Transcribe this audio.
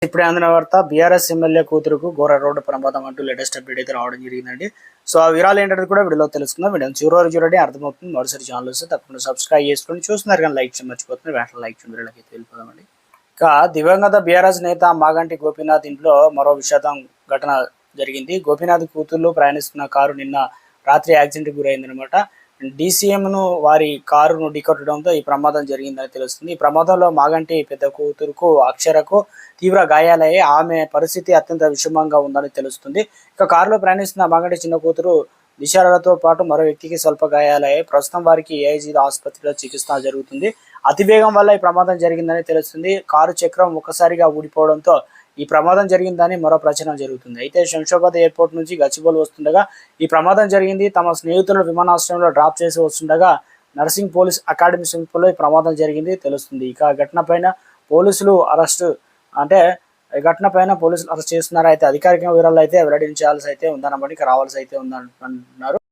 ఇప్పుడే అందిన వార్త బీఆర్ఎస్ ఎమ్మెల్యే కూతురుకు ఘోర రోడ్డు ప్రమాదం అంటూ లేటెస్ట్ అప్డేట్ అయితే రావడం జరిగిందండి. సో ఆ వివరాలు ఏంటంటే కూడా వీడియోలో తెలుసుకుందాం. వీడియో చివరి వరకు చూడండి, అర్థమవుతుంది. మరోసారి ఛానల్ వస్తే తప్పకుండా సబ్స్క్రైబ్ చేసుకొని చూస్తున్నారు కానీ లైక్ చేయడం మర్చిపోతుంది. వెంటనే లైక్ చేయడం వీడియోకి అయితే వెళ్ళిపోదామండి. ఇక దివంగత బీఆర్ఎస్ నేత మాగంటి గోపీనాథ్ ఇంట్లో మరో విషాదం ఘటన జరిగింది. గోపీనాథ్ కూతుర్లు ప్రయాణిస్తున్న కారు నిన్న రాత్రి యాక్సిడెంట్కి గురైందనమాట. డీసీఎంను వారి కారును ఢీకొట్టడంతో ఈ ప్రమాదం జరిగిందని తెలుస్తుంది. ఈ ప్రమాదంలో మాగంటి పెద్ద కూతురుకు అక్షరకు తీవ్ర గాయాలయ్యి ఆమె పరిస్థితి అత్యంత విషమంగా ఉందని తెలుస్తుంది. ఇక కారులో ప్రయాణిస్తున్న మాగంటి చిన్న కూతురు దిశాలతో పాటు మరో వ్యక్తికి స్వల్ప గాయాలయ్యాయి. ప్రస్తుతం వారికి ఏఐజీ ఆసుపత్రిలో చికిత్స జరుగుతుంది. అతివేగం వల్ల ఈ ప్రమాదం జరిగిందని తెలుస్తుంది. కారు చక్రం ఒక్కసారిగా ఊడిపోవడంతో ఈ ప్రమాదం జరిగిందని మరో ప్రచారం జరుగుతుంది. అయితే శంషాబాద్ ఎయిర్పోర్ట్ నుంచి గచ్చిబౌలి వస్తుండగా ఈ ప్రమాదం జరిగింది. తమ స్నేహితులను విమానాశ్రయంలో డ్రాప్ చేసి వస్తుండగా నర్సింగ్ పోలీస్ అకాడమీ సమీపంలో ఈ ప్రమాదం జరిగింది తెలుస్తుంది. ఇక ఘటన పైన పోలీసులు అరెస్ట్ చేస్తున్నారు. అయితే అధికారిక వివరాలు అయితే వెల్లడించాల్సి అయితే ఉందన్నమాట. ఇక రావాల్సి అయితే ఉందంటున్నారు.